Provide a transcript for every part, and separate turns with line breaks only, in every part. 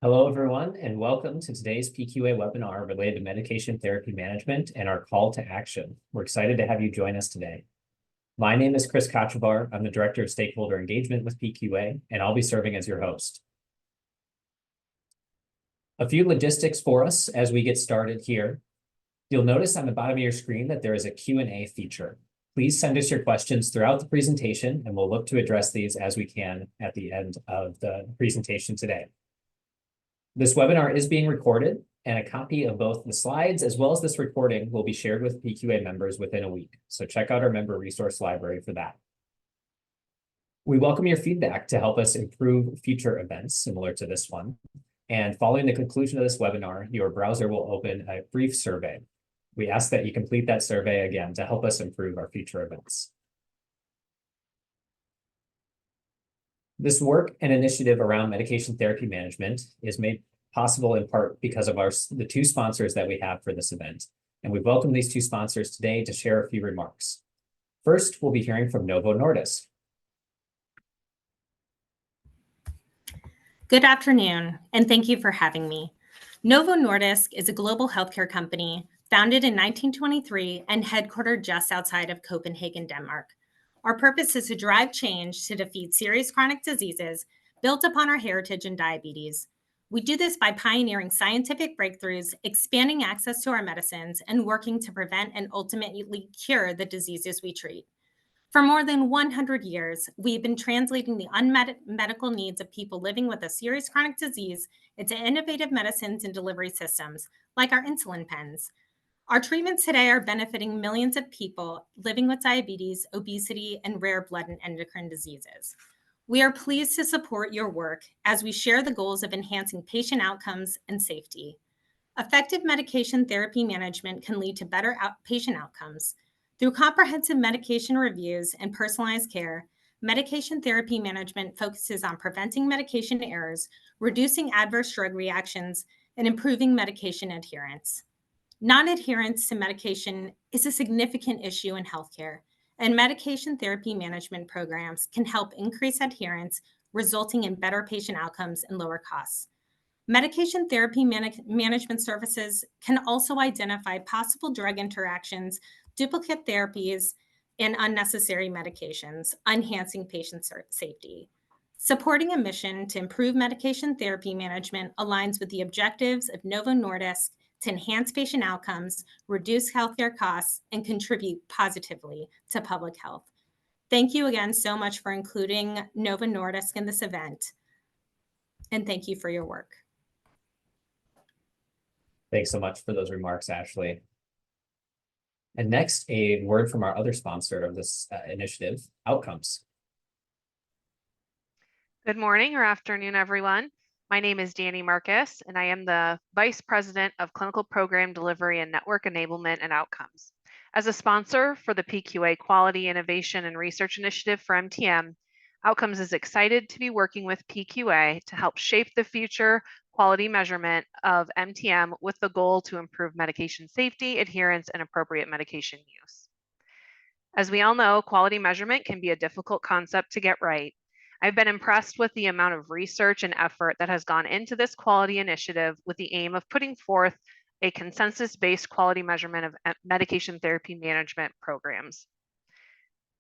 Hello, everyone, and welcome to today's PQA webinar related to medication therapy management and our call to action. We're excited to have you join us today. My name is Chris Kochevar. I'm the Director of Stakeholder Engagement with PQA, and I'll be serving as your host. A few logistics for us as we get started here. You'll notice on the bottom of your screen that there is a Q&A feature. Please send us your questions throughout the presentation, and we'll look to address these as we can at the end of the presentation today. This webinar is being recorded, and a copy of both the slides as well as this recording will be shared with PQA members within a week. So check out our member resource library for that. We welcome your feedback to help us improve future events similar to this one. And following the conclusion of this webinar, your browser will open a brief survey. We ask that you complete that survey again to help us improve our future events. This work and initiative around medication therapy management is made possible in part because of the two sponsors that we have for this event. And we welcome these two sponsors today to share a few remarks. First, we'll be hearing from Novo Nordisk.
Good afternoon, and thank you for having me. Novo Nordisk is a global healthcare company founded in 1923 and headquartered just outside of Copenhagen, Denmark. Our purpose is to drive change to defeat serious chronic diseases built upon our heritage in diabetes. We do this by pioneering scientific breakthroughs, expanding access to our medicines, and working to prevent and ultimately cure the diseases we treat. For more than 100 years, we've been translating the unmet medical needs of people living with a serious chronic disease into innovative medicines and delivery systems, like our insulin pens. Our treatments today are benefiting millions of people living with diabetes, obesity, and rare blood and endocrine diseases. We are pleased to support your work as we share the goals of enhancing patient outcomes and safety. Effective medication therapy management can lead to better patient outcomes. Through comprehensive medication reviews and personalized care, medication therapy management focuses on preventing medication errors, reducing adverse drug reactions, and improving medication adherence. Non-adherence to medication is a significant issue in healthcare, and medication therapy management programs can help increase adherence, resulting in better patient outcomes and lower costs. Medication therapy management services can also identify possible drug interactions, duplicate therapies, and unnecessary medications, enhancing patient safety. Supporting a mission to improve medication therapy management aligns with the objectives of Novo Nordisk to enhance patient outcomes, reduce healthcare costs, and contribute positively to public health. Thank you again so much for including Novo Nordisk in this event, and thank you for your work.
Thanks so much for those remarks, Ashley. And next, a word from our other sponsor of this initiative, Outcomes.
Good morning or afternoon, everyone. My name is Danny Marcus, and I am the Vice President of Clinical Program Delivery and Network Enablement and Outcomes. As a sponsor for the PQA Quality Innovation and Research Initiative for MTM, Outcomes is excited to be working with PQA to help shape the future quality measurement of MTM with the goal to improve medication safety, adherence, and appropriate medication use. As we all know, quality measurement can be a difficult concept to get right. I've been impressed with the amount of research and effort that has gone into this quality initiative with the aim of putting forth a consensus-based quality measurement of medication therapy management programs.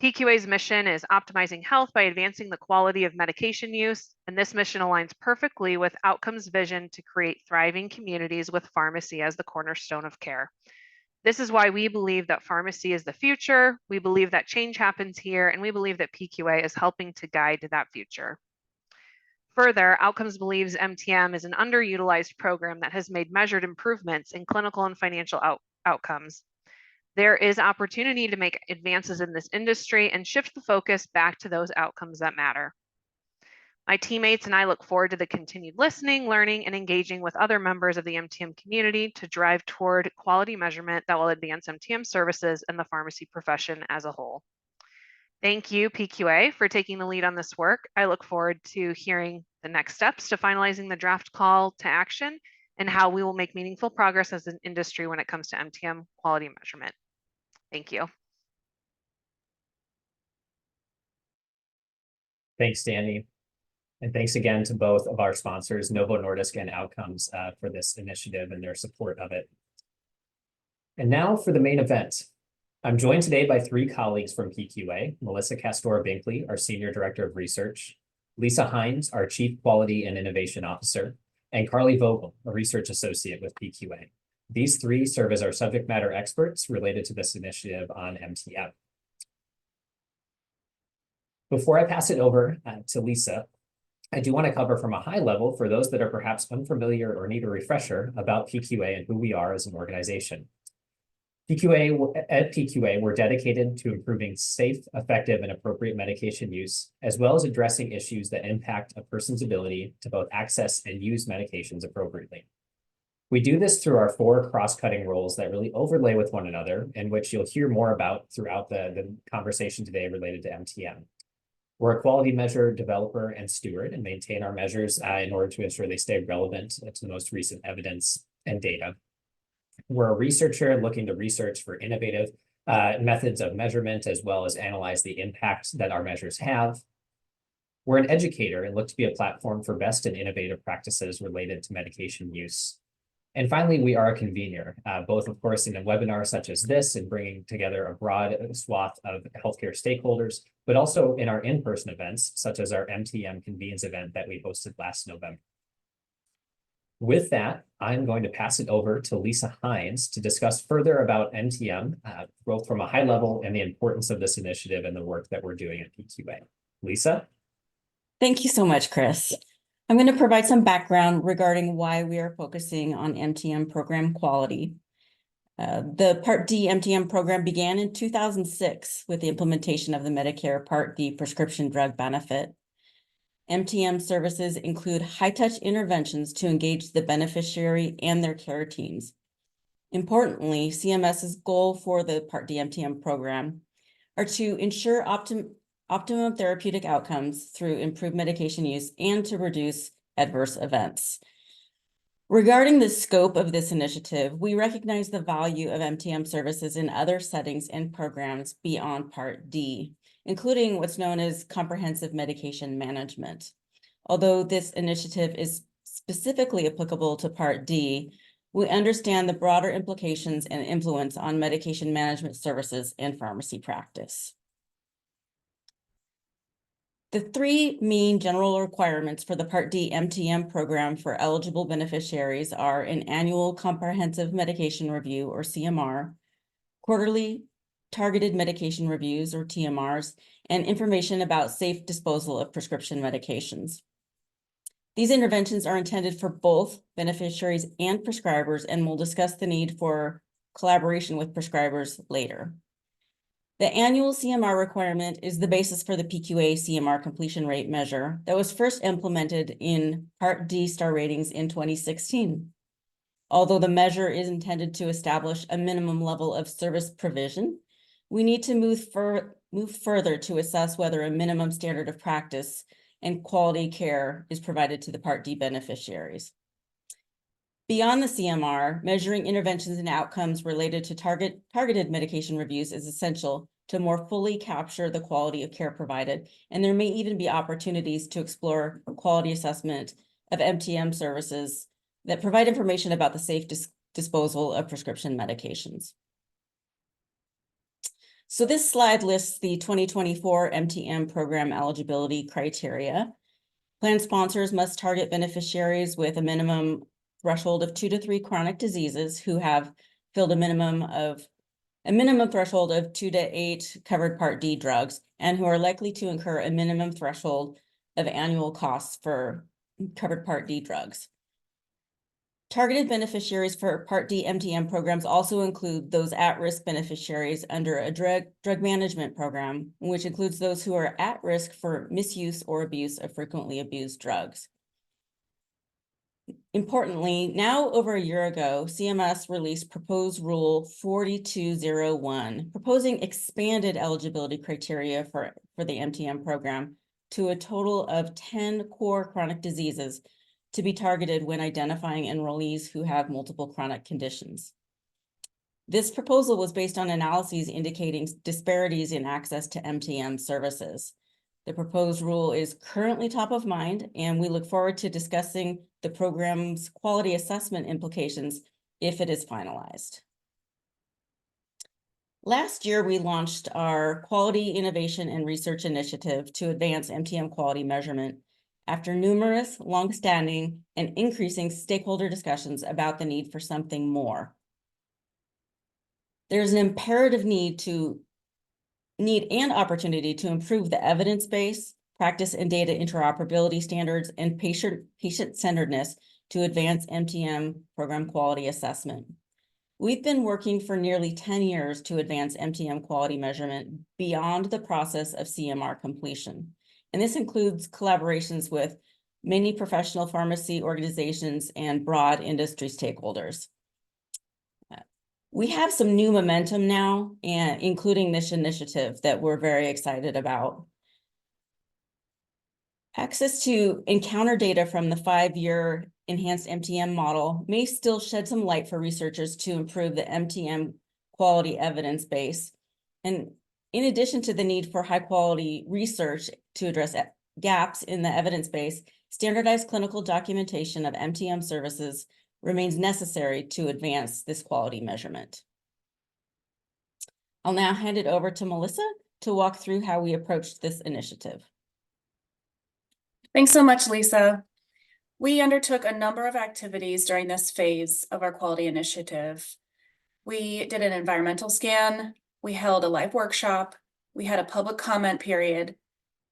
PQA's mission is optimizing health by advancing the quality of medication use, and this mission aligns perfectly with Outcomes' vision to create thriving communities with pharmacy as the cornerstone of care. This is why we believe that pharmacy is the future, we believe that change happens here, and we believe that PQA is helping to guide that future. Further, Outcomes believes MTM is an underutilized program that has made measured improvements in clinical and financial outcomes. There is opportunity to make advances in this industry and shift the focus back to those outcomes that matter. My teammates and I look forward to the continued listening, learning, and engaging with other members of the MTM community to drive toward quality measurement that will advance MTM services and the pharmacy profession as a whole. Thank you, PQA, for taking the lead on this work. I look forward to hearing the next steps to finalizing the draft call to action and how we will make meaningful progress as an industry when it comes to MTM quality measurement. Thank you.
Thanks, Danny. And thanks again to both of our sponsors, Novo Nordisk and Outcomes, for this initiative and their support of it. And now for the main event. I'm joined today by three colleagues from PQA, Melissa Castora-Binkley, our Senior Director of Research, Lisa Hines, our Chief Quality and Innovation Officer, and Carly Vogel, a Research Associate with PQA. These three serve as our subject matter experts related to this initiative on MTM. Before I pass it over to Lisa, I do want to cover from a high level for those that are perhaps unfamiliar or need a refresher about PQA and who we are as an organization. At PQA, we're dedicated to improving safe, effective, and appropriate medication use, as well as addressing issues that impact a person's ability to both access and use medications appropriately. We do this through our four cross-cutting roles that really overlay with one another, and which you'll hear more about throughout the conversation today related to MTM. We're a quality measure developer and steward and maintain our measures in order to ensure they stay relevant to the most recent evidence and data. We're a researcher looking to research for innovative methods of measurement, as well as analyze the impact that our measures have. We're an educator and look to be a platform for best and innovative practices related to medication use. And finally, we are a convener, both, of course, in a webinar such as this and bringing together a broad swath of healthcare stakeholders, but also in our in-person events, such as our MTM Convenes event that we hosted last November. With that, I'm going to pass it over to Lisa Hines to discuss further about MTM, both from a high level and the importance of this initiative and the work that we're doing at PQA. Lisa?
Thank you so much, Chris. I'm going to provide some background regarding why we are focusing on MTM program quality. The Part D MTM program began in 2006 with the implementation of the Medicare Part D prescription drug benefit. MTM services include high-touch interventions to engage the beneficiary and their care teams. Importantly, CMS's goal for the Part D MTM program are to ensure optimum therapeutic outcomes through improved medication use and to reduce adverse events. Regarding the scope of this initiative, we recognize the value of MTM services in other settings and programs beyond Part D, including what's known as comprehensive medication management. Although this initiative is specifically applicable to Part D, we understand the broader implications and influence on medication management services and pharmacy practice. The three main general requirements for the Part D MTM program for eligible beneficiaries are an annual comprehensive medication review, or CMR, quarterly targeted medication reviews, or TMRs, and information about safe disposal of prescription medications. These interventions are intended for both beneficiaries and prescribers, and we'll discuss the need for collaboration with prescribers later. The annual CMR requirement is the basis for the PQA CMR completion rate measure that was first implemented in Part D star ratings in 2016. Although the measure is intended to establish a minimum level of service provision, we need to move further to assess whether a minimum standard of practice and quality care is provided to the Part D beneficiaries. Beyond the CMR, measuring interventions and outcomes related to targeted medication reviews is essential to more fully capture the quality of care provided, and there may even be opportunities to explore a quality assessment of MTM services that provide information about the safe disposal of prescription medications. So this slide lists the 2024 MTM program eligibility criteria. Plan sponsors must target beneficiaries with a minimum threshold of 2 to 3 chronic diseases who have filled a minimum threshold of 2 to 8 covered Part D drugs and who are likely to incur a minimum threshold of annual costs for covered Part D drugs. Targeted beneficiaries for Part D MTM programs also include those at-risk beneficiaries under a drug management program, which includes those who are at risk for misuse or abuse of frequently abused drugs. Importantly, now over a year ago, CMS released Proposed Rule 4201, proposing expanded eligibility criteria for the MTM program to a total of 10 core chronic diseases to be targeted when identifying enrollees who have multiple chronic conditions. This proposal was based on analyses indicating disparities in access to MTM services. The proposed rule is currently top of mind, and we look forward to discussing the program's quality assessment implications if it is finalized. Last year, we launched our Quality Innovation and Research Initiative to advance MTM quality measurement after numerous longstanding and increasing stakeholder discussions about the need for something more. There's an imperative need and opportunity to improve the evidence base, practice and data interoperability standards, and patient-centeredness to advance MTM program quality assessment. We've been working for nearly 10 years to advance MTM quality measurement beyond the process of CMR completion. And this includes collaborations with many professional pharmacy organizations and broad industry stakeholders. We have some new momentum now, and including this initiative that we're very excited about. Access to encounter data from the 5-year enhanced MTM model may still shed some light for researchers to improve the MTM quality evidence base. And in addition to the need for high quality research to address gaps in the evidence base, standardized clinical documentation of MTM services remains necessary to advance this quality measurement. I'll now hand it over to Melissa to walk through how we approached this initiative.
Thanks so much, Lisa. We undertook a number of activities during this phase of our quality initiative. We did an environmental scan, we held a live workshop, we had a public comment period,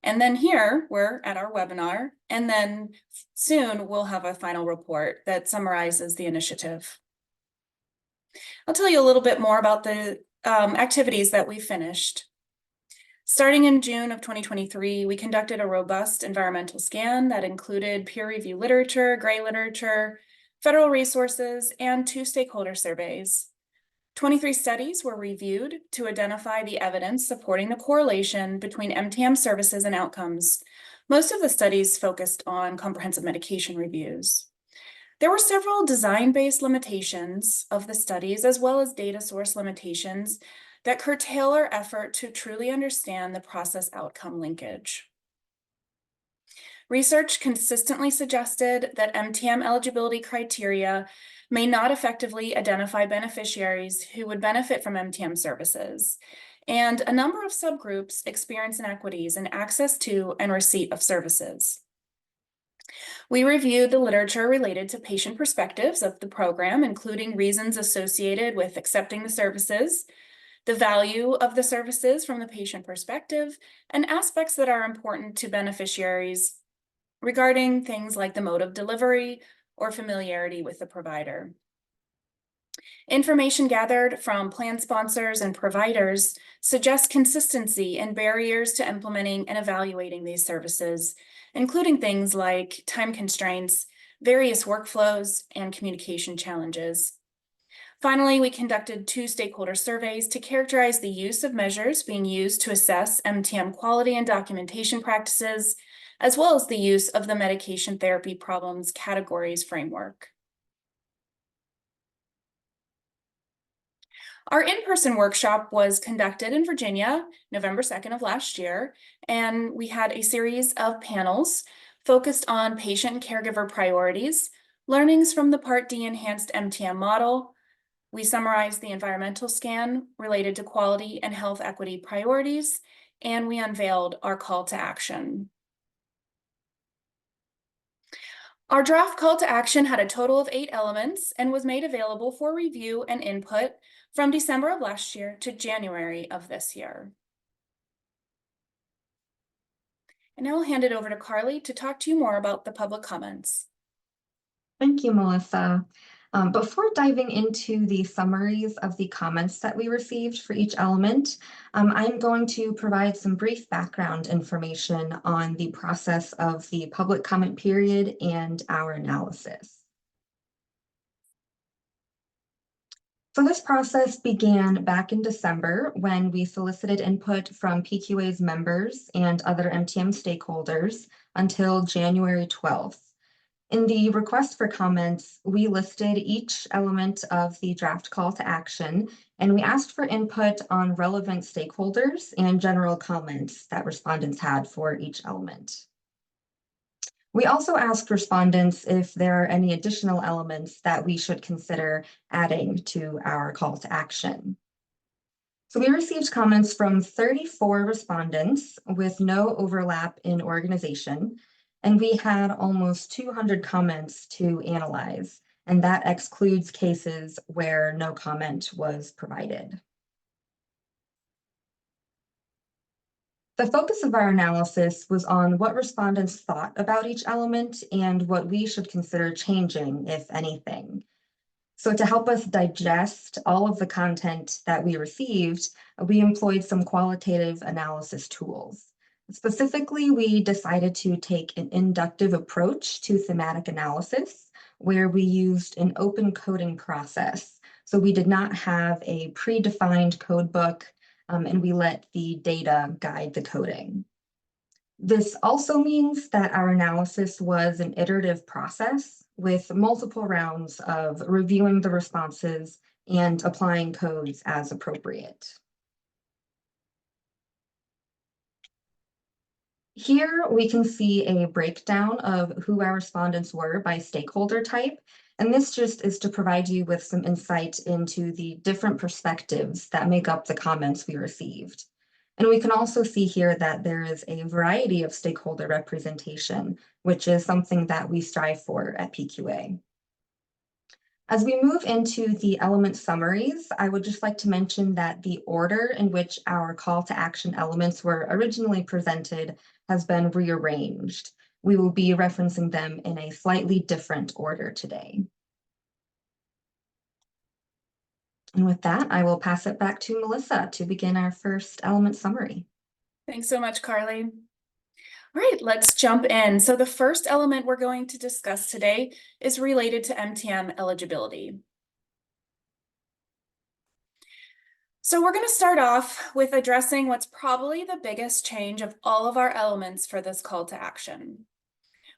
and then here we're at our webinar, and then soon we'll have a final report that summarizes the initiative. I'll tell you a little bit more about the activities that we finished. Starting in June of 2023, we conducted a robust environmental scan that included peer-reviewed literature, gray literature, federal resources, and 2 stakeholder surveys. 23 studies were reviewed to identify the evidence supporting the correlation between MTM services and outcomes. Most of the studies focused on comprehensive medication reviews. There were several design-based limitations of the studies, as well as data source limitations that curtail our effort to truly understand the process outcome linkage. Research consistently suggested that MTM eligibility criteria may not effectively identify beneficiaries who would benefit from MTM services, and a number of subgroups experience inequities in access to and receipt of services. We reviewed the literature related to patient perspectives of the program, including reasons associated with accepting the services, the value of the services from the patient perspective, and aspects that are important to beneficiaries regarding things like the mode of delivery or familiarity with the provider. Information gathered from plan sponsors and providers suggests consistency and barriers to implementing and evaluating these services, including things like time constraints, various workflows, and communication challenges. Finally, we conducted 2 stakeholder surveys to characterize the use of measures being used to assess MTM quality and documentation practices, as well as the use of the medication therapy problems categories framework. Our in-person workshop was conducted in Virginia, November 2nd of last year, and we had a series of panels focused on patient and caregiver priorities, learnings from the Part D enhanced MTM model. We summarized the environmental scan related to quality and health equity priorities, and we unveiled our call to action. Our draft call to action had a total of 8 elements and was made available for review and input from December of last year to January of this year. And now I'll hand it over to Carly to talk to you more about the public comments.
Thank you, Melissa. Before diving into the summaries of the comments that we received for each element, I'm going to provide some brief background information on the process of the public comment period and our analysis. So this process began back in December when we solicited input from PQA's members and other MTM stakeholders until January 12th. In the request for comments, we listed each element of the draft call to action, and we asked for input on relevant stakeholders and general comments that respondents had for each element. We also asked respondents if there are any additional elements that we should consider adding to our call to action. So we received comments from 34 respondents with no overlap in organization, and we had almost 200 comments to analyze, and that excludes cases where no comment was provided. The focus of our analysis was on what respondents thought about each element and what we should consider changing, if anything. So to help us digest all of the content that we received, we employed some qualitative analysis tools. Specifically, we decided to take an inductive approach to thematic analysis, where we used an open coding process. So we did not have a predefined code book, and we let the data guide the coding. This also means that our analysis was an iterative process with multiple rounds of reviewing the responses and applying codes as appropriate. Here we can see a breakdown of who our respondents were by stakeholder type, and this just is to provide you with some insight into the different perspectives that make up the comments we received. And we can also see here that there is a variety of stakeholder representation, which is something that we strive for at PQA. As we move into the element summaries, I would just like to mention that the order in which our call to action elements were originally presented has been rearranged. We will be referencing them in a slightly different order today. And with that, I will pass it back to Melissa to begin our first element summary.
Thanks so much, Carly. All right, let's jump in. So the first element we're going to discuss today is related to MTM eligibility. So we're going to start off with addressing what's probably the biggest change of all of our elements for this call to action.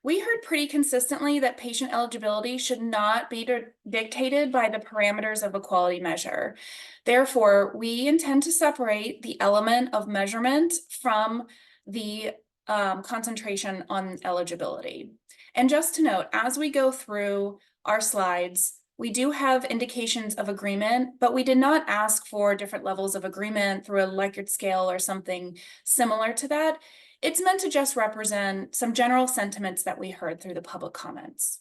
We heard pretty consistently that patient eligibility should not be dictated by the parameters of a quality measure. Therefore, we intend to separate the element of measurement from the concentration on eligibility. And just to note, as we go through our slides, we do have indications of agreement, but we did not ask for different levels of agreement through a Likert scale or something similar to that. It's meant to just represent some general sentiments that we heard through the public comments.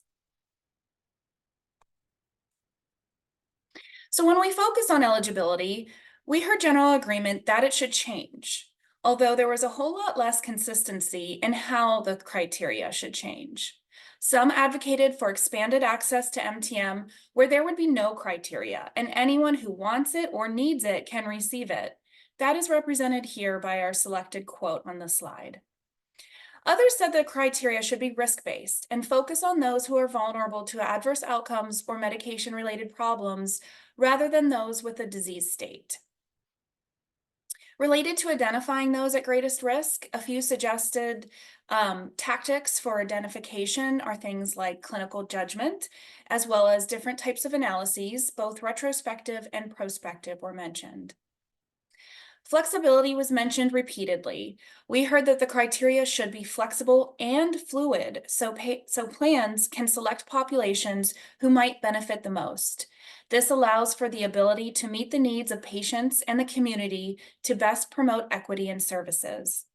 So when we focus on eligibility, we heard general agreement that it should change, although there was a whole lot less consistency in how the criteria should change. Some advocated for expanded access to MTM where there would be no criteria and anyone who wants it or needs it can receive it. That is represented here by our selected quote on the slide. Others said the criteria should be risk-based and focus on those who are vulnerable to adverse outcomes or medication-related problems rather than those with a disease state. Related to identifying those at greatest risk, a few suggested tactics for identification are things like clinical judgment, as well as different types of analyses, both retrospective and prospective were mentioned. Flexibility was mentioned repeatedly. We heard that the criteria should be flexible and fluid, so plans can select populations who might benefit the most. This allows for the ability to meet the needs of patients and the community to best promote equity in services.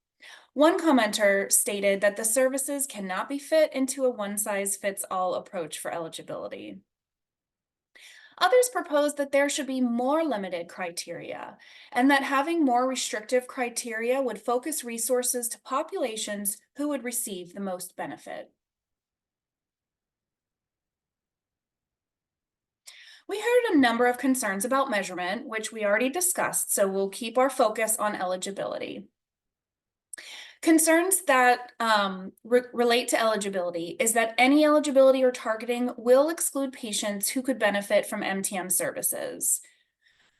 One commenter stated that the services cannot be fit into a one-size-fits-all approach for eligibility. Others proposed that there should be more limited criteria and that having more restrictive criteria would focus resources to populations who would receive the most benefit. We heard a number of concerns about measurement, which we already discussed, so we'll keep our focus on eligibility. Concerns that relate to eligibility is that any eligibility or targeting will exclude patients who could benefit from MTM services.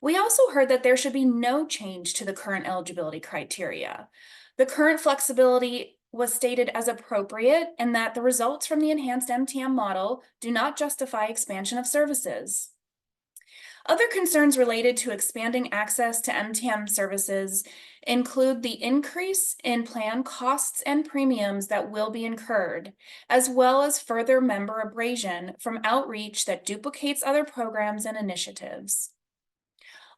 We also heard that there should be no change to the current eligibility criteria. The current flexibility was stated as appropriate and that the results from the enhanced MTM model do not justify expansion of services. Other concerns related to expanding access to MTM services include the increase in plan costs and premiums that will be incurred, as well as further member abrasion from outreach that duplicates other programs and initiatives.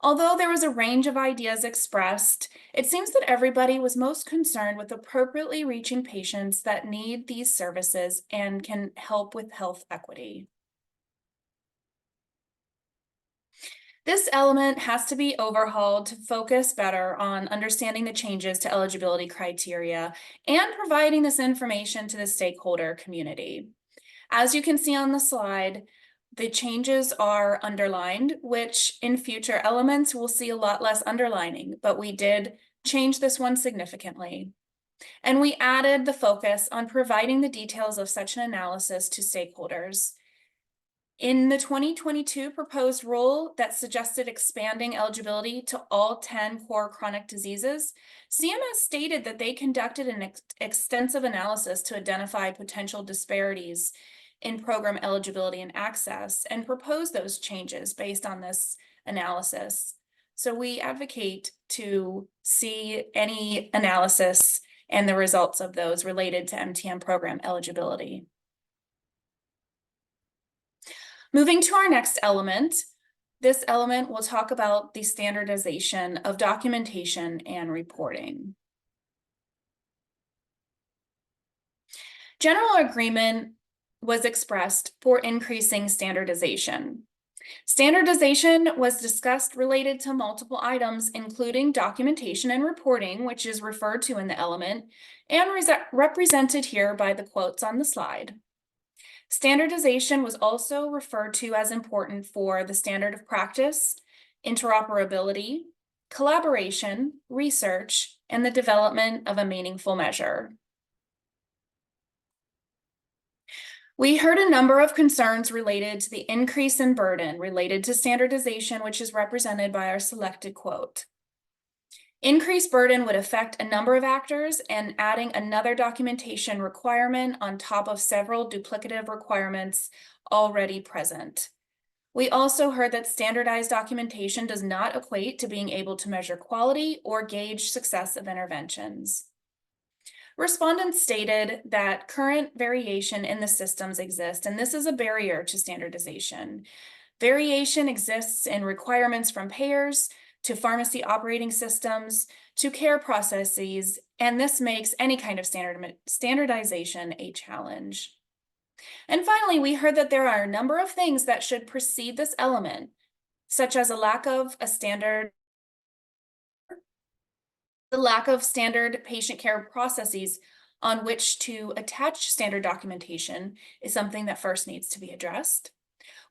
Although there was a range of ideas expressed, it seems that everybody was most concerned with appropriately reaching patients that need these services and can help with health equity. This element has to be overhauled to focus better on understanding the changes to eligibility criteria and providing this information to the stakeholder community. As you can see on the slide, the changes are underlined, which in future elements we'll see a lot less underlining, but we did change this one significantly. And we added the focus on providing the details of such an analysis to stakeholders. In the 2022 proposed rule that suggested expanding eligibility to all 10 core chronic diseases, CMS stated that they conducted an extensive analysis to identify potential disparities in program eligibility and access and proposed those changes based on this analysis. So we advocate to see any analysis and the results of those related to MTM program eligibility. Moving to our next element, this element will talk about the standardization of documentation and reporting. General agreement was expressed for increasing standardization. Standardization was discussed related to multiple items, including documentation and reporting, which is referred to in the element, and represented here by the quotes on the slide. Standardization was also referred to as important for the standard of practice, interoperability, collaboration, research, and the development of a meaningful measure. We heard a number of concerns related to the increase in burden related to standardization, which is represented by our selected quote. Increased burden would affect a number of actors, and adding another documentation requirement on top of several duplicative requirements already present. We also heard that standardized documentation does not equate to being able to measure quality or gauge success of interventions. Respondents stated that current variation in the systems exist, and this is a barrier to standardization. Variation exists in requirements from payers, to pharmacy operating systems, to care processes, and this makes any kind of standardization a challenge. And finally, we heard that there are a number of things that should precede this element, such as the lack of standard patient care processes on which to attach standard documentation is something that first needs to be addressed.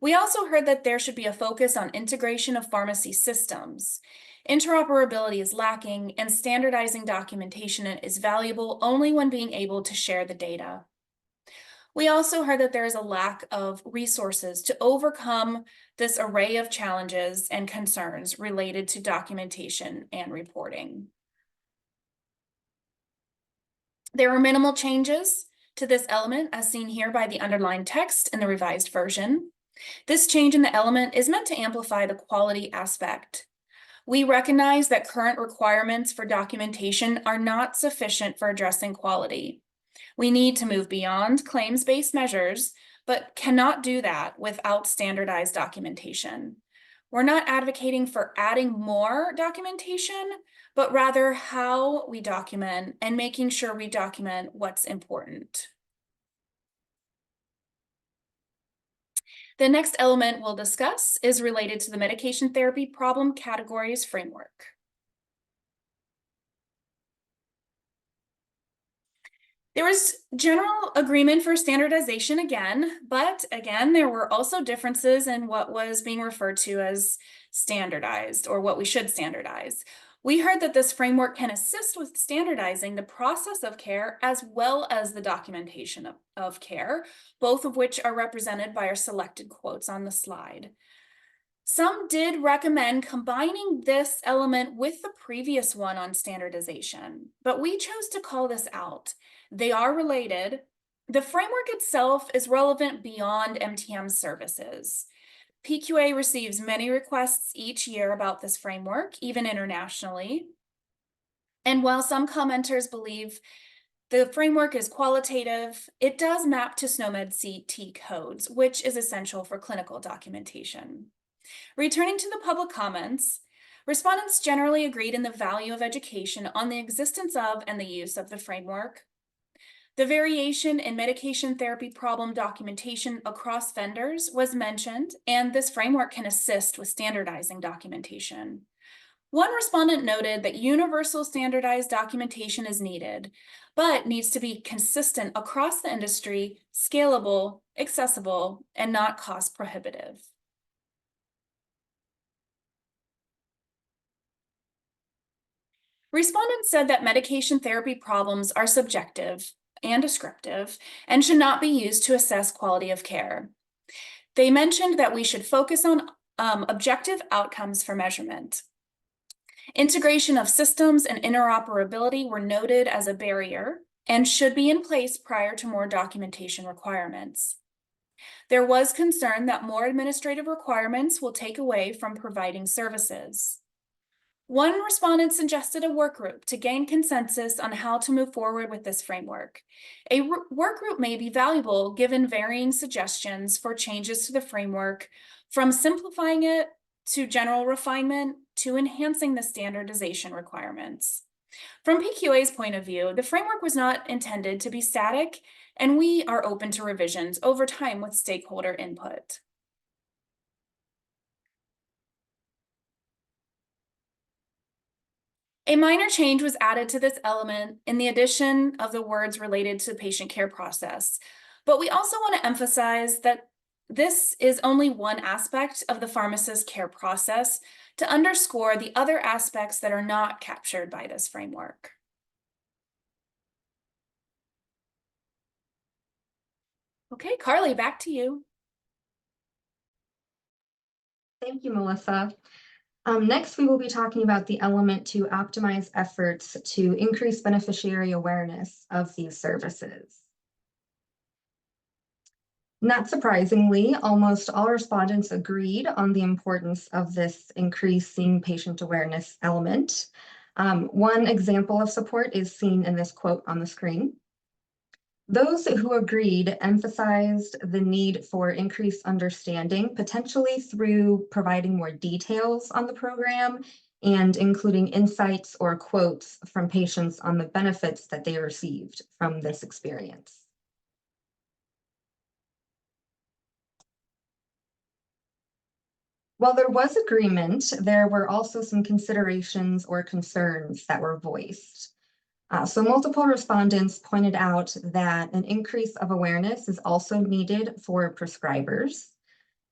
We also heard that there should be a focus on integration of pharmacy systems. Interoperability is lacking, and standardizing documentation is valuable only when being able to share the data. We also heard that there is a lack of resources to overcome this array of challenges and concerns related to documentation and reporting. There were minimal changes to this element as seen here by the underlined text in the revised version. This change in the element is meant to amplify the quality aspect. We recognize that current requirements for documentation are not sufficient for addressing quality. We need to move beyond claims-based measures, but cannot do that without standardized documentation. We're not advocating for adding more documentation, but rather how we document and making sure we document what's important. The next element we'll discuss is related to the medication therapy problem categories framework. There was general agreement for standardization again, but again, there were also differences in what was being referred to as standardized or what we should standardize. We heard that this framework can assist with standardizing the process of care as well as the documentation of care, both of which are represented by our selected quotes on the slide. Some did recommend combining this element with the previous one on standardization, but we chose to call this out. They are related. The framework itself is relevant beyond MTM services. PQA receives many requests each year about this framework, even internationally. And while some commenters believe the framework is qualitative, it does map to SNOMED CT codes, which is essential for clinical documentation. Returning to the public comments, respondents generally agreed in the value of education on the existence of and the use of the framework. The variation in medication therapy problem documentation across vendors was mentioned, and this framework can assist with standardizing documentation. One respondent noted that universal standardized documentation is needed, but needs to be consistent across the industry, scalable, accessible, and not cost prohibitive. Respondents said that medication therapy problems are subjective and descriptive and should not be used to assess quality of care. They mentioned that we should focus on objective outcomes for measurement. Integration of systems and interoperability were noted as a barrier and should be in place prior to more documentation requirements. There was concern that more administrative requirements will take away from providing services. One respondent suggested a work group to gain consensus on how to move forward with this framework. A work group may be valuable given varying suggestions for changes to the framework, from simplifying it to general refinement to enhancing the standardization requirements. From PQA's point of view, the framework was not intended to be static, and we are open to revisions over time with stakeholder input. A minor change was added to this element in the addition of the words related to the patient care process. But we also want to emphasize that this is only one aspect of the pharmacist care process to underscore the other aspects that are not captured by this framework. Okay, Carly, back to you.
Thank you, Melissa. Next, we will be talking about the element to optimize efforts to increase beneficiary awareness of these services. Not surprisingly, almost all respondents agreed on the importance of this increasing patient awareness element. One example of support is seen in this quote on the screen. Those who agreed emphasized the need for increased understanding, potentially through providing more details on the program and including insights or quotes from patients on the benefits that they received from this experience. While there was agreement, there were also some considerations or concerns that were voiced. So multiple respondents pointed out that an increase of awareness is also needed for prescribers.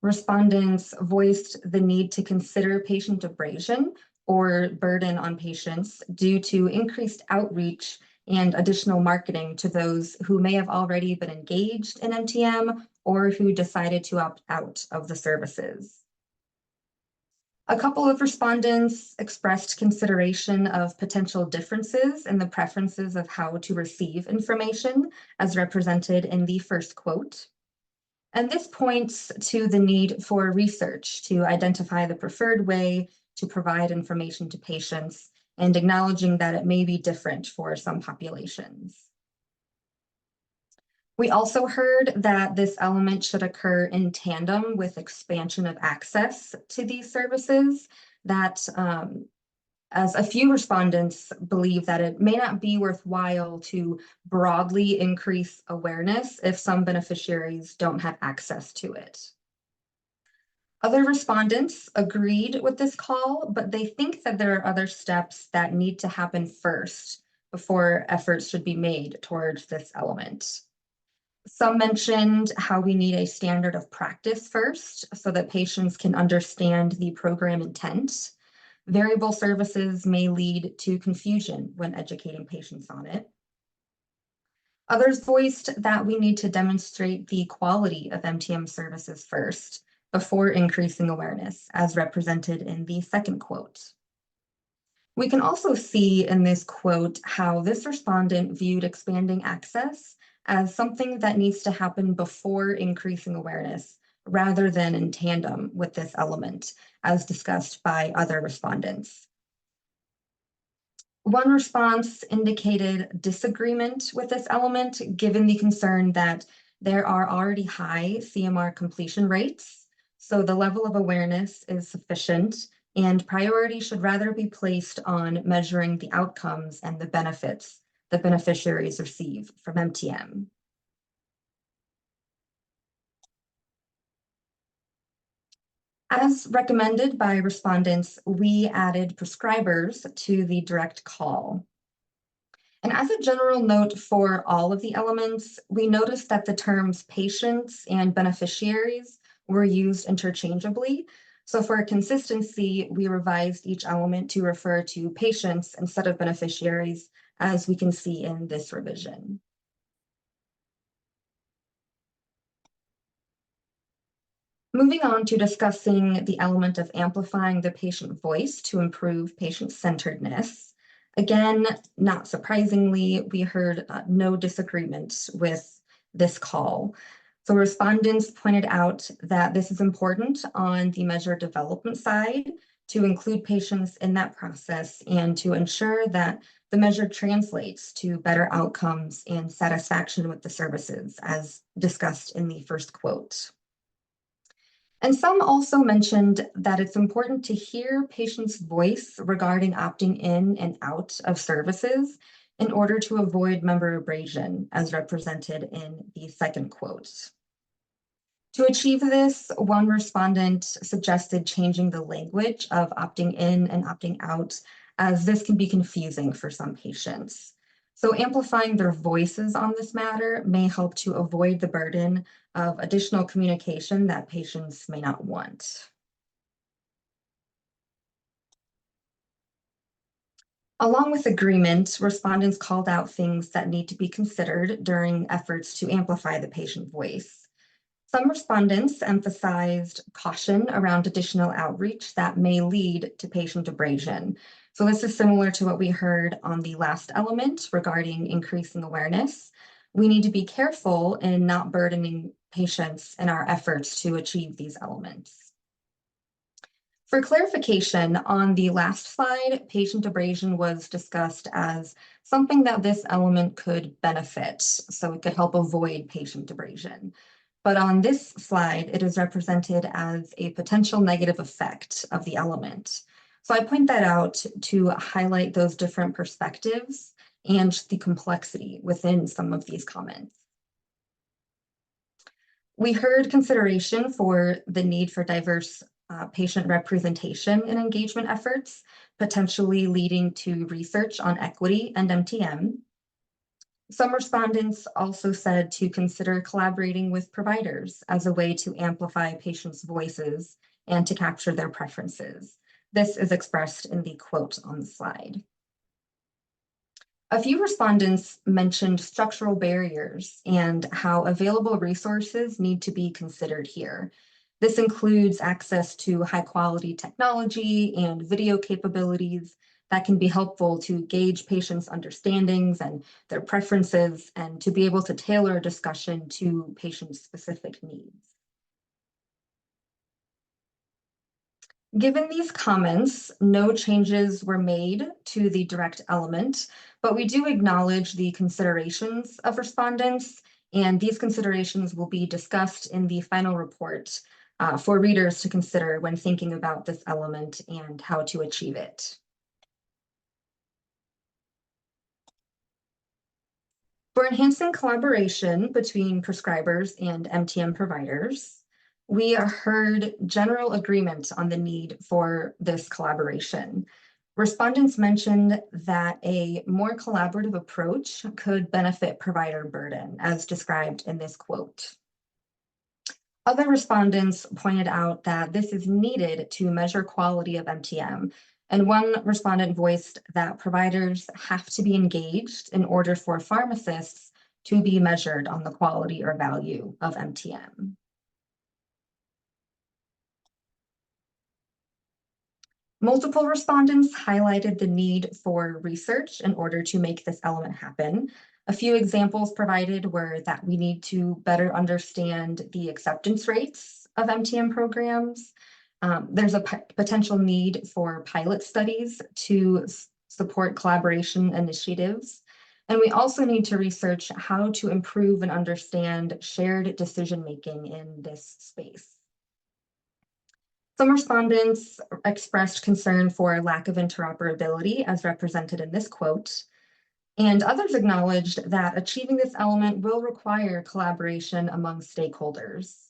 Respondents voiced the need to consider patient abrasion or burden on patients due to increased outreach and additional marketing to those who may have already been engaged in MTM or who decided to opt out of the services. A couple of respondents expressed consideration of potential differences in the preferences of how to receive information as represented in the first quote. And this points to the need for research to identify the preferred way to provide information to patients and acknowledging that it may be different for some populations. We also heard that this element should occur in tandem with expansion of access to these services, that as a few respondents believe that it may not be worthwhile to broadly increase awareness if some beneficiaries don't have access to it. Other respondents agreed with this call, but they think that there are other steps that need to happen first before efforts should be made towards this element. Some mentioned how we need a standard of practice first so that patients can understand the program intent. Variable services may lead to confusion when educating patients on it. Others voiced that we need to demonstrate the quality of MTM services first before increasing awareness, as represented in the second quote. We can also see in this quote how this respondent viewed expanding access as something that needs to happen before increasing awareness, rather than in tandem with this element, as discussed by other respondents. One response indicated disagreement with this element, given the concern that there are already high CMR completion rates, so the level of awareness is sufficient, and priority should rather be placed on measuring the outcomes and the benefits the beneficiaries receive from MTM. As recommended by respondents, we added prescribers to the direct call. And as a general note for all of the elements, we noticed that the terms patients and beneficiaries were used interchangeably. So for consistency, we revised each element to refer to patients instead of beneficiaries, as we can see in this revision. Moving on to discussing the element of amplifying the patient voice to improve patient-centeredness. Again, not surprisingly, we heard no disagreement with this call. So respondents pointed out that this is important on the measure development side to include patients in that process and to ensure that the measure translates to better outcomes and satisfaction with the services, as discussed in the first quote. And some also mentioned that it's important to hear patients' voice regarding opting in and out of services in order to avoid member abrasion, as represented in the second quote. To achieve this, one respondent suggested changing the language of opting in and opting out, as this can be confusing for some patients. So amplifying their voices on this matter may help to avoid the burden of additional communication that patients may not want. Along with agreement, respondents called out things that need to be considered during efforts to amplify the patient voice. Some respondents emphasized caution around additional outreach that may lead to patient abrasion. So this is similar to what we heard on the last element regarding increasing awareness. We need to be careful in not burdening patients in our efforts to achieve these elements. For clarification, on the last slide, patient abrasion was discussed as something that this element could benefit, so it could help avoid patient abrasion. But on this slide, it is represented as a potential negative effect of the element. So I point that out to highlight those different perspectives and the complexity within some of these comments. We heard consideration for the need for diverse patient representation in engagement efforts, potentially leading to research on equity and MTM. Some respondents also said to consider collaborating with providers as a way to amplify patients' voices and to capture their preferences. This is expressed in the quote on the slide. A few respondents mentioned structural barriers and how available resources need to be considered here. This includes access to high-quality technology and video capabilities that can be helpful to gauge patients' understandings and their preferences and to be able to tailor a discussion to patient specific needs. Given these comments, no changes were made to the direct element, but we do acknowledge the considerations of respondents, and these considerations will be discussed in the final report for readers to consider when thinking about this element and how to achieve it. For enhancing collaboration between prescribers and MTM providers, we heard general agreement on the need for this collaboration. Respondents mentioned that a more collaborative approach could benefit provider burden, as described in this quote. Other respondents pointed out that this is needed to measure quality of MTM, and one respondent voiced that providers have to be engaged in order for pharmacists to be measured on the quality or value of MTM. Multiple respondents highlighted the need for research in order to make this element happen. A few examples provided were that we need to better understand the acceptance rates of MTM programs. There's a potential need for pilot studies to support collaboration initiatives. And we also need to research how to improve and understand shared decision-making in this space. Some respondents expressed concern for lack of interoperability as represented in this quote, and others acknowledged that achieving this element will require collaboration among stakeholders.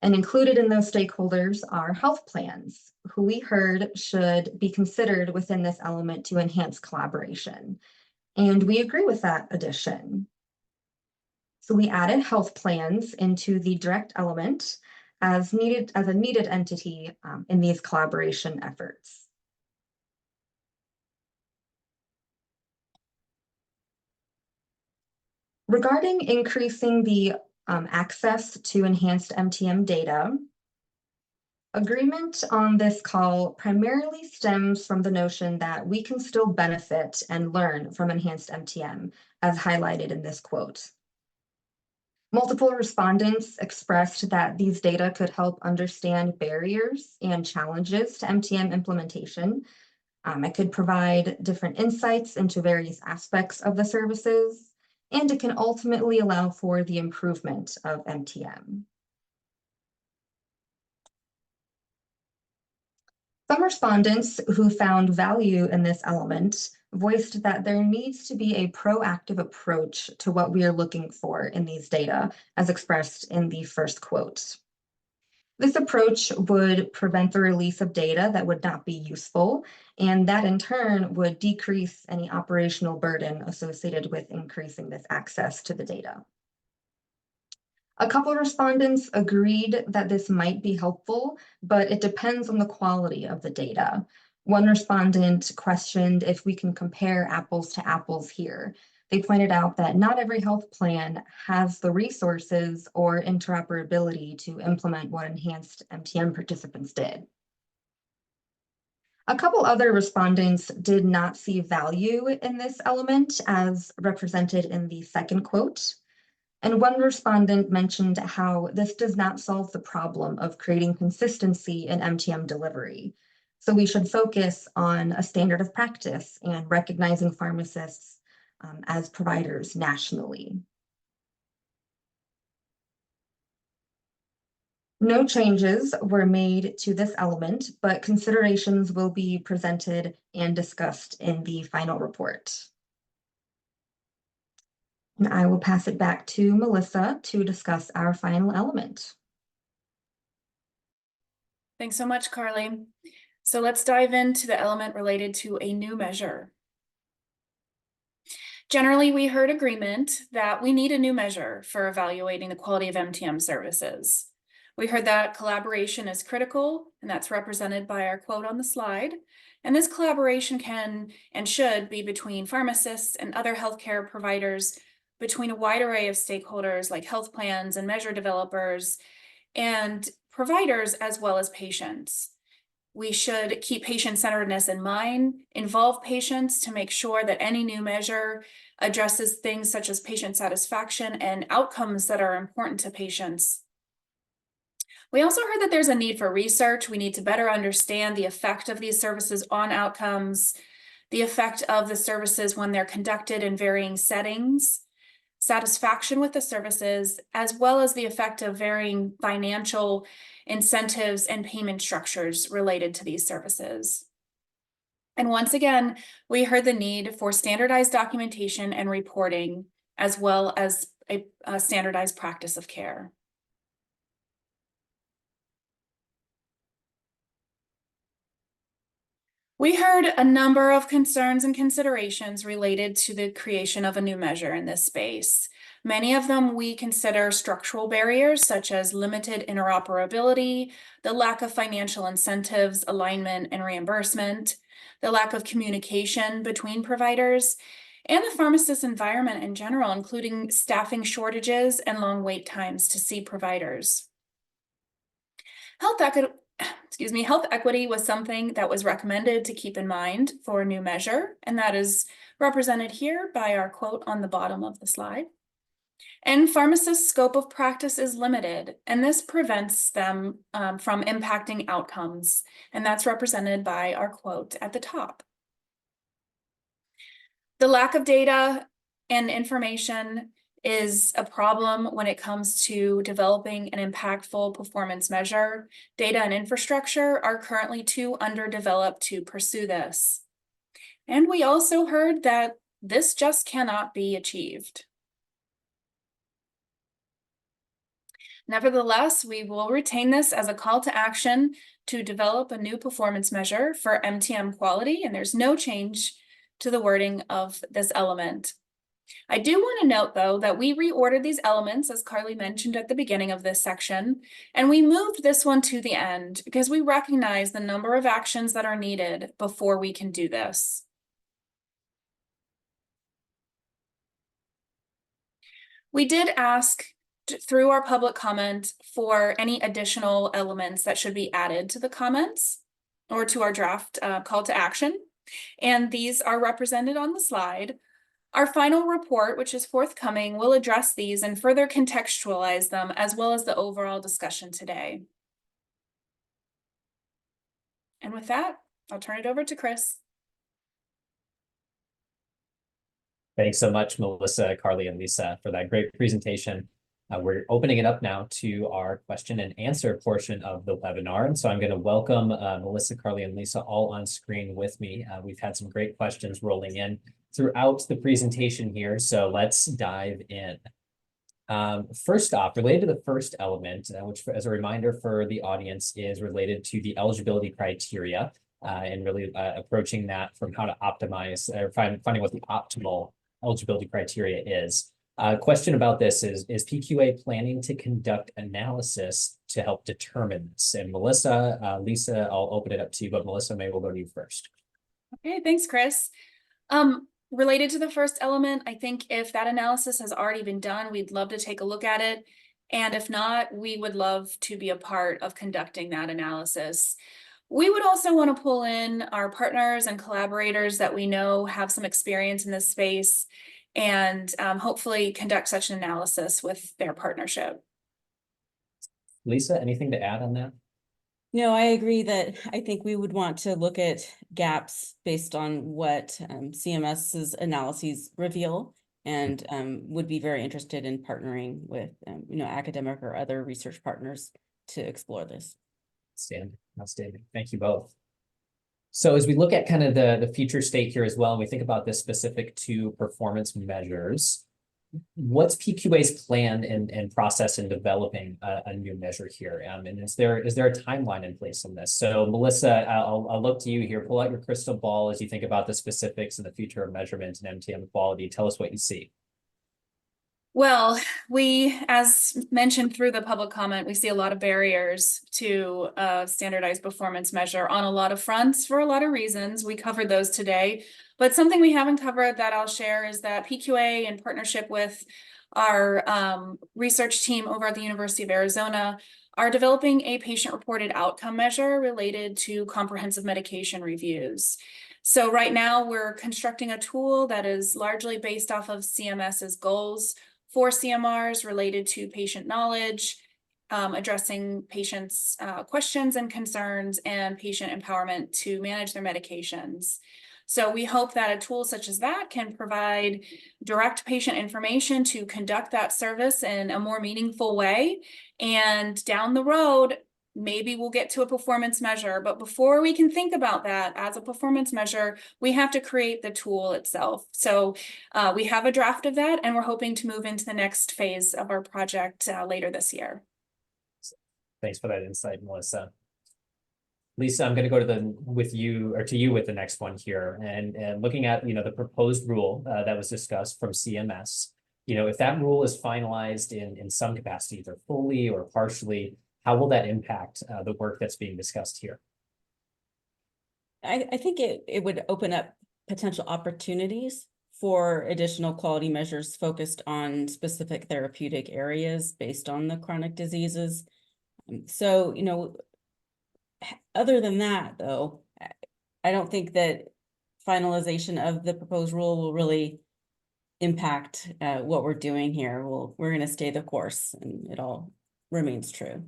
And included in those stakeholders are health plans, who we heard should be considered within this element to enhance collaboration. And we agree with that addition. So we added health plans into the direct element as a needed entity in these collaboration efforts. Regarding increasing the access to enhanced MTM data, agreement on this call primarily stems from the notion that we can still benefit and learn from enhanced MTM, as highlighted in this quote. Multiple respondents expressed that these data could help understand barriers and challenges to MTM implementation. It could provide different insights into various aspects of the services, and it can ultimately allow for the improvement of MTM. Some respondents who found value in this element voiced that there needs to be a proactive approach to what we are looking for in these data, as expressed in the first quote. This approach would prevent the release of data that would not be useful, and that in turn would decrease any operational burden associated with increasing this access to the data. A couple of respondents agreed that this might be helpful, but it depends on the quality of the data. One respondent questioned if we can compare apples to apples here. They pointed out that not every health plan has the resources or interoperability to implement what enhanced MTM participants did. A couple other respondents did not see value in this element as represented in the second quote. And one respondent mentioned how this does not solve the problem of creating consistency in MTM delivery. So we should focus on a standard of practice and recognizing pharmacists as providers nationally. No changes were made to this element, but considerations will be presented and discussed in the final report. And I will pass it back to Melissa to discuss our final element.
Thanks so much, Carly. So let's dive into the element related to a new measure. Generally, we heard agreement that we need a new measure for evaluating the quality of MTM services. We heard that collaboration is critical, and that's represented by our quote on the slide. And this collaboration can and should be between pharmacists and other healthcare providers, between a wide array of stakeholders like health plans and measure developers and providers, as well as patients. We should keep patient-centeredness in mind, involve patients to make sure that any new measure addresses things such as patient satisfaction and outcomes that are important to patients. We also heard that there's a need for research. We need to better understand the effect of these services on outcomes, the effect of the services when they're conducted in varying settings, satisfaction with the services, as well as the effect of varying financial incentives and payment structures related to these services. And once again, we heard the need for standardized documentation and reporting, as well as a standardized practice of care. We heard a number of concerns and considerations related to the creation of a new measure in this space. Many of them we consider structural barriers, such as limited interoperability, the lack of financial incentives, alignment, and reimbursement, the lack of communication between providers, and the pharmacist environment in general, including staffing shortages and long wait times to see providers. excuse me, health equity was something that was recommended to keep in mind for a new measure, and that is represented here by our quote on the bottom of the slide. And pharmacists' scope of practice is limited, and this prevents them from impacting outcomes, and that's represented by our quote at the top. The lack of data and information is a problem when it comes to developing an impactful performance measure. Data and infrastructure are currently too underdeveloped to pursue this. And we also heard that this just cannot be achieved. Nevertheless, we will retain this as a call to action to develop a new performance measure for MTM quality, and there's no change to the wording of this element. I do want to note, though, that we reordered these elements, as Carly mentioned at the beginning of this section, and we moved this one to the end because we recognize the number of actions that are needed before we can do this. We did ask through our public comment for any additional elements that should be added to the comments or to our draft call to action. And these are represented on the slide. Our final report, which is forthcoming, will address these and further contextualize them, as well as the overall discussion today. And with that, I'll turn it over to Chris.
Thanks so much, Melissa, Carly, and Lisa, for that great presentation. We're opening it up now to our question and answer portion of the webinar. And so I'm going to welcome Melissa, Carly, and Lisa all on screen with me. We've had some great questions rolling in throughout the presentation here, so let's dive in. First off, related to the first element, which as a reminder for the audience is related to the eligibility criteria and really approaching that from how to optimize or finding what the optimal eligibility criteria is. Question about this is PQA planning to conduct analysis to help determine this? And Melissa, Lisa, I'll open it up to you, but Melissa, maybe we'll go to you first.
Okay, thanks, Chris. Related to the first element, I think if that analysis has already been done, we'd love to take a look at it. And if not, we would love to be a part of conducting that analysis. We would also want to pull in our partners and collaborators that we know have some experience in this space and hopefully conduct such an analysis with their partnership.
Lisa, anything to add on that?
No, I agree that I think we would want to look at gaps based on what CMS's analyses reveal, and would be very interested in partnering with academic or other research partners to explore this.
Outstanding. Thank you both. So as we look at kind of the future state here as well, and we think about this specific to performance measures, what's PQA's plan and process in developing a new measure here? And is there a timeline in place on this? So Melissa, I'll look to you here. Pull out your crystal ball as you think about the specifics and the future of measurement and MTM quality. Tell us what you see.
Well, we, as mentioned through the public comment, we see a lot of barriers to standardized performance measure on a lot of fronts for a lot of reasons. We covered those today, but something we haven't covered that I'll share is that PQA, in partnership with our research team over at the University of Arizona, are developing a patient-reported outcome measure related to comprehensive medication reviews. So right now we're constructing a tool that is largely based off of CMS's goals for CMRs related to patient knowledge, addressing patients' questions and concerns, and patient empowerment to manage their medications. So we hope that a tool such as that can provide direct patient information to conduct that service in a more meaningful way. And down the road, maybe we'll get to a performance measure, but before we can think about that as a performance measure, we have to create the tool itself. So we have a draft of that, and we're hoping to move into the next phase of our project later this year.
Thanks for that insight, Melissa. Lisa, I'm going to go to you with the next one here, and looking at the proposed rule that was discussed from CMS. If that rule is finalized in some capacity, either fully or partially, how will that impact the work that's being discussed here?
I think it would open up potential opportunities for additional quality measures focused on specific therapeutic areas based on the chronic diseases. So, other than that, though, I don't think that finalization of the proposed rule will really impact what we're doing here. We're going to stay the course, and it all remains true.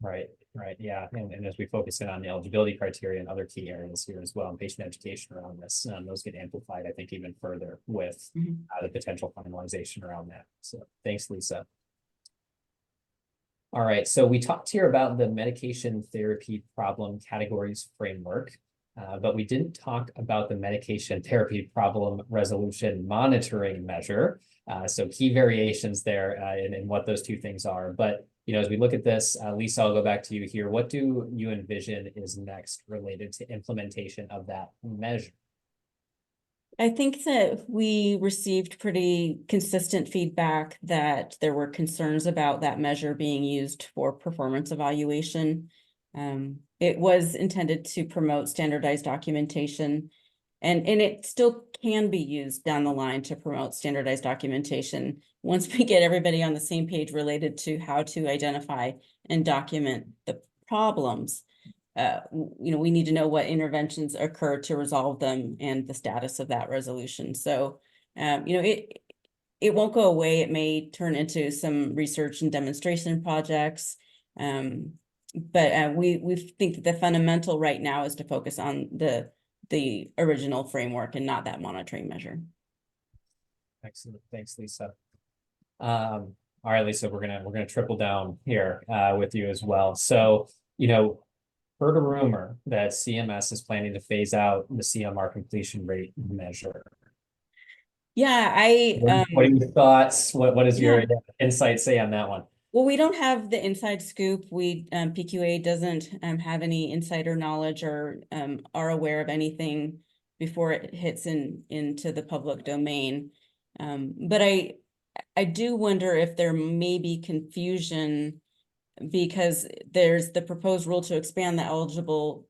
Right, right, yeah, and as we focus in on the eligibility criteria and other key areas here as well, and patient education around this, those get amplified, I think, even further with the potential finalization around that. So thanks, Lisa. All right, so we talked here about the medication therapy problem categories framework, but we didn't talk about the medication therapy problem resolution monitoring measure. So key variations there in what those two things are. But as we look at this, Lisa, I'll go back to you here. What do you envision is next related to implementation of that measure?
I think that we received pretty consistent feedback that there were concerns about that measure being used for performance evaluation. It was intended to promote standardized documentation, and it still can be used down the line to promote standardized documentation once we get everybody on the same page related to how to identify and document the problems. We need to know what interventions occur to resolve them and the status of that resolution. So, it won't go away. It may turn into some research and demonstration projects. But we think that the fundamental right now is to focus on the original framework and not that monitoring measure.
Excellent. Thanks, Lisa. All right, Lisa, we're gonna triple down here with you as well. So, heard a rumor that CMS is planning to phase out the CMR completion rate measure.
Yeah,
what are your thoughts? What is your insight say on that one?
Well, we don't have the inside scoop. PQA doesn't have any insider knowledge or are aware of anything before it hits into the public domain. But I do wonder if there may be confusion because there's the proposed rule to expand the eligible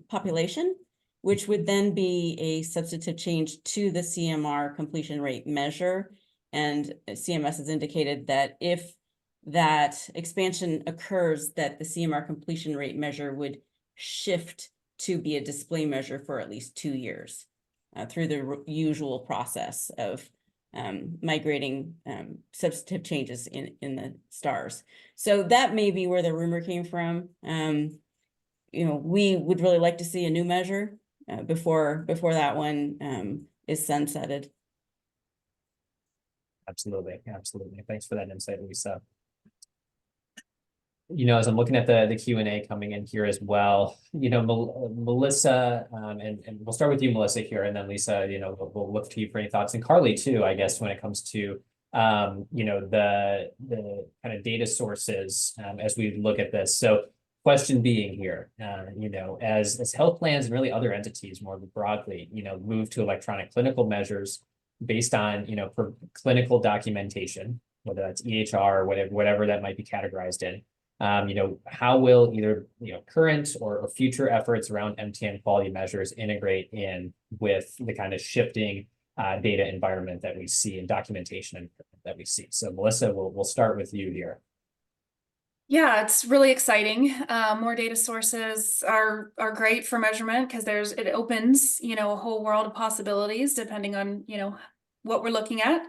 population, which would then be a substantive change to the CMR completion rate measure. And CMS has indicated that if that expansion occurs, that the CMR completion rate measure would shift to be a display measure for at least 2 years through the usual process of migrating substantive changes in the stars. So that may be where the rumor came from. We would really like to see a new measure before that one is sunsetted.
Absolutely. Thanks for that insight, Lisa. As I'm looking at the Q&A coming in here as well, Melissa, and we'll start with you, Melissa, here, and then Lisa, we'll look to you for any thoughts, and Carly too, I guess, when it comes to, the kind of data sources as we look at this. So question being here, as health plans and really other entities more broadly, move to electronic clinical measures based on, for clinical documentation, whether that's EHR or whatever that might be categorized in. How will either current or future efforts around MTN quality measures integrate in with the kind of shifting data environment that we see and documentation that we see? So Melissa, we'll start with you here.
Yeah, it's really exciting. More data sources are great for measurement because it opens a whole world of possibilities depending on what we're looking at.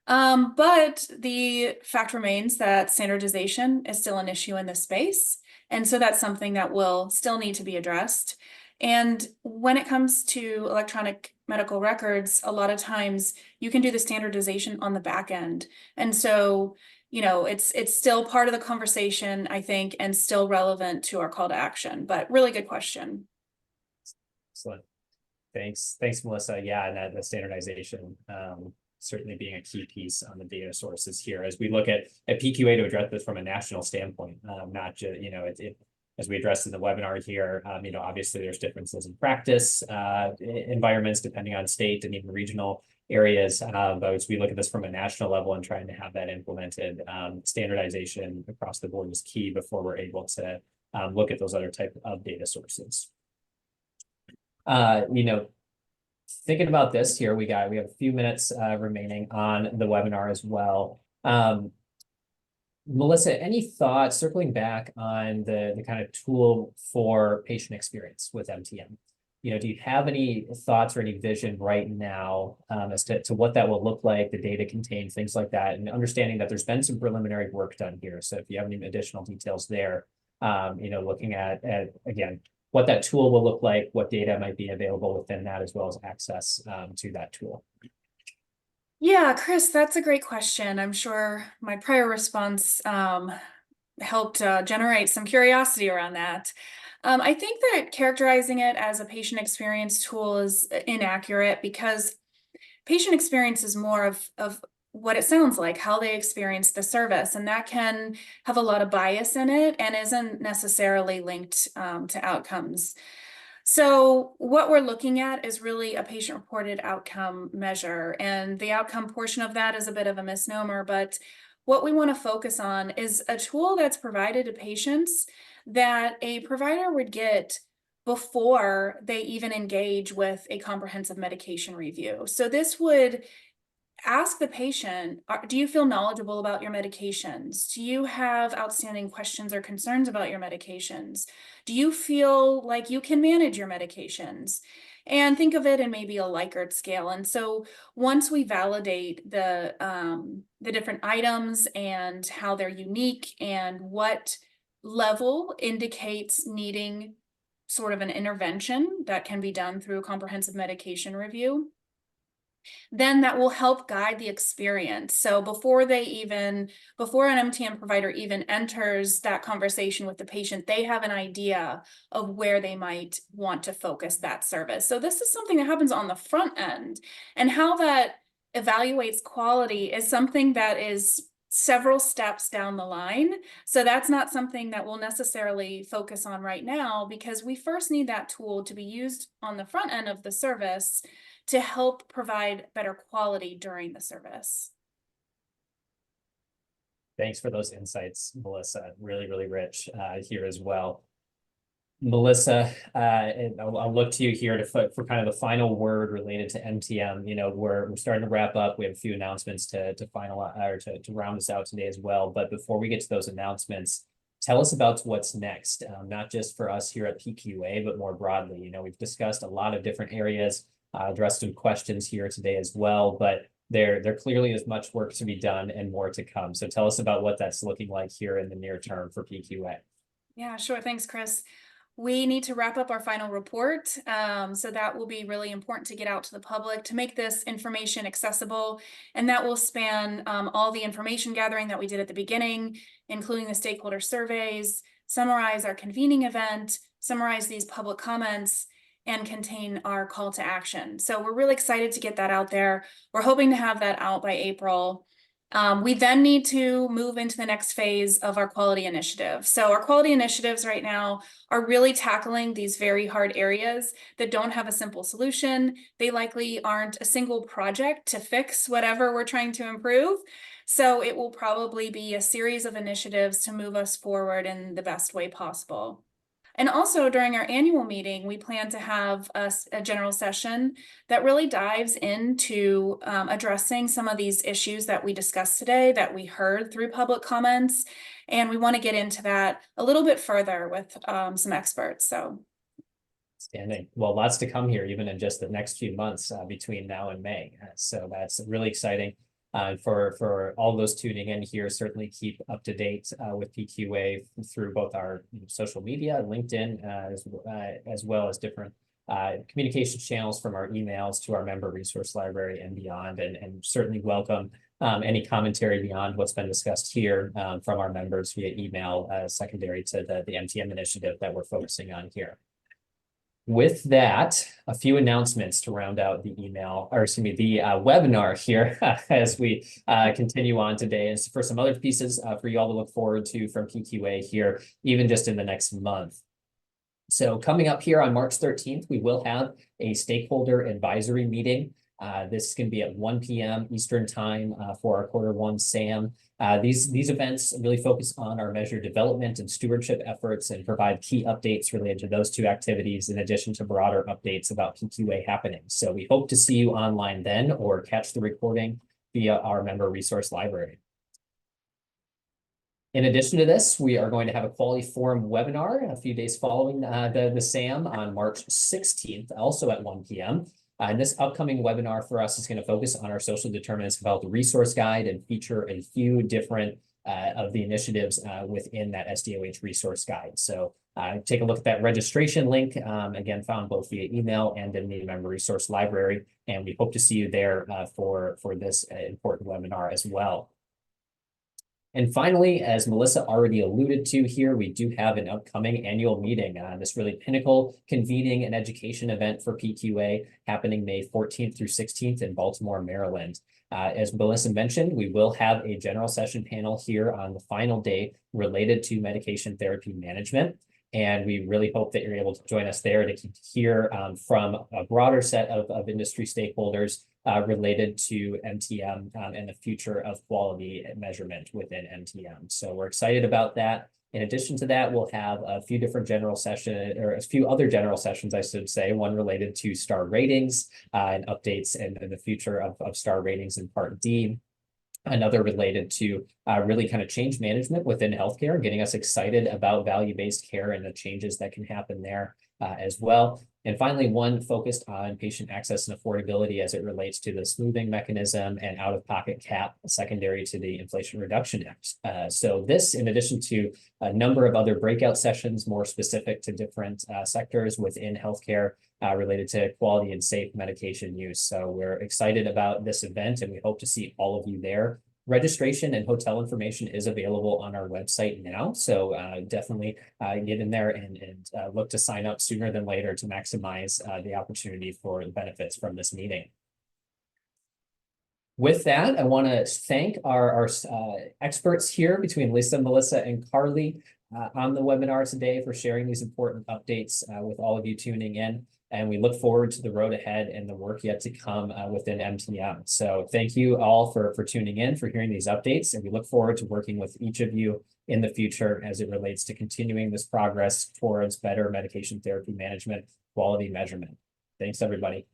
But the fact remains that standardization is still an issue in this space. And so that's something that will still need to be addressed. And when it comes to electronic medical records, a lot of times you can do the standardization on the back end. And so, it's still part of the conversation, I think, and still relevant to our call to action, but really good question.
Excellent. Thanks, Melissa. Yeah, and that standardization, certainly being a key piece on the data sources here as we look at PQA to address this from a national standpoint, not just, as we addressed in the webinar here, obviously there's differences in practice environments depending on state and even regional areas, but as we look at this from a national level and trying to have that implemented, standardization across the board is key before we're able to look at those other type of data sources. Thinking about this here, we have a few minutes remaining on the webinar as well. Melissa, any thoughts circling back on the kind of tool for patient experience with MTM? Do you have any thoughts or any vision right now as to what that will look like, the data contained, things like that, and understanding that there's been some preliminary work done here. So if you have any additional details there, looking at again, what that tool will look like, what data might be available within that, as well as access to that tool.
Yeah, Chris, that's a great question. I'm sure my prior response helped generate some curiosity around that. I think that characterizing it as a patient experience tool is inaccurate because patient experience is more of what it sounds like, how they experience the service, and that can have a lot of bias in it and isn't necessarily linked to outcomes. So what we're looking at is really a patient-reported outcome measure, and the outcome portion of that is a bit of a misnomer, but what we want to focus on is a tool that's provided to patients that a provider would get before they even engage with a comprehensive medication review. So this would ask the patient, do you feel knowledgeable about your medications? Do you have outstanding questions or concerns about your medications? Do you feel like you can manage your medications? And think of it in maybe a Likert scale. And so once we validate the different items and how they're unique and what level indicates needing sort of an intervention that can be done through a comprehensive medication review, then that will help guide the experience. So before an MTM provider even enters that conversation with the patient, they have an idea of where they might want to focus that service. So this is something that happens on the front end, and how that evaluates quality is something that is several steps down the line. So that's not something that we'll necessarily focus on right now, because we first need that tool to be used on the front end of the service to help provide better quality during the service.
Thanks for those insights, Melissa. Really, really rich here as well. Melissa, and I'll look to you here for kind of the final word related to MTM. We're starting to wrap up. We have a few announcements to finalize or to round us out today as well. But before we get to those announcements, tell us about what's next, not just for us here at PQA, but more broadly. We've discussed a lot of different areas, addressed some questions here today as well, but there clearly is much work to be done and more to come. So tell us about what that's looking like here in the near term for PQA.
Yeah, sure. Thanks, Chris. We need to wrap up our final report. So that will be really important to get out to the public to make this information accessible. And that will span all the information gathering that we did at the beginning, including the stakeholder surveys, summarize our convening event, summarize these public comments, and contain our call to action. So we're really excited to get that out there. We're hoping to have that out by April. We then need to move into the next phase of our quality initiative. So our quality initiatives right now are really tackling these very hard areas that don't have a simple solution. They likely aren't a single project to fix whatever we're trying to improve. So it will probably be a series of initiatives to move us forward in the best way possible. And also during our annual meeting, we plan to have a general session that really dives into addressing some of these issues that we discussed today, that we heard through public comments. And we want to get into that a little bit further with some experts. So.
Outstanding. Well, lots to come here, even in just the next few months between now and May. So that's really exciting. For all those tuning in here, certainly keep up to date with PQA through both our social media, LinkedIn, as well as different communication channels, from our emails to our member resource library and beyond, and certainly welcome any commentary beyond what's been discussed here from our members via email, secondary to the MTM initiative that we're focusing on here. With that, a few announcements to round out the webinar here as we continue on today, and for some other pieces for you all to look forward to from PQA here, even just in the next month. So coming up here on March 13th, we will have a stakeholder advisory meeting. This is going to be at 1 p.m. Eastern time for our Q1 SAM. These events really focus on our measure development and stewardship efforts and provide key updates related to those two activities, in addition to broader updates about PQA happenings. So we hope to see you online then, or catch the recording via our member resource library. In addition to this, we are going to have a quality forum webinar a few days following the SAM on March 16th, also at 1 p.m. And this upcoming webinar for us is going to focus on our social determinants of health resource guide and feature a few different of the initiatives within that SDOH resource guide. So take a look at that registration link, again, found both via email and in the member resource library. And we hope to see you there for this important webinar as well. And finally, as Melissa already alluded to here, we do have an upcoming annual meeting, this really pinnacle convening and education event for PQA happening May 14th through 16th in Baltimore, Maryland. As Melissa mentioned, we will have a general session panel here on the final day related to medication therapy management. And we really hope that you're able to join us there to hear from a broader set of industry stakeholders related to MTM and the future of quality measurement within MTM. So we're excited about that. In addition to that, we'll have a few different general sessions, or a few other general sessions, I should say, one related to star ratings and updates and the future of star ratings in Part D. Another related to really kind of change management within healthcare, getting us excited about value-based care and the changes that can happen there as well. And finally, one focused on patient access and affordability as it relates to the smoothing mechanism and out-of-pocket cap secondary to the Inflation Reduction Act. So this, in addition to a number of other breakout sessions more specific to different sectors within healthcare related to quality and safe medication use. So we're excited about this event and we hope to see all of you there. Registration and hotel information is available on our website now. So definitely get in there and look to sign up sooner than later to maximize the opportunity for the benefits from this meeting. With that, I want to thank our experts here between Lisa, Melissa, and Carly on the webinar today for sharing these important updates with all of you tuning in. And we look forward to the road ahead and the work yet to come within MTM. So thank you all for tuning in, for hearing these updates. And we look forward to working with each of you in the future as it relates to continuing this progress towards better medication therapy management, quality measurement. Thanks, everybody.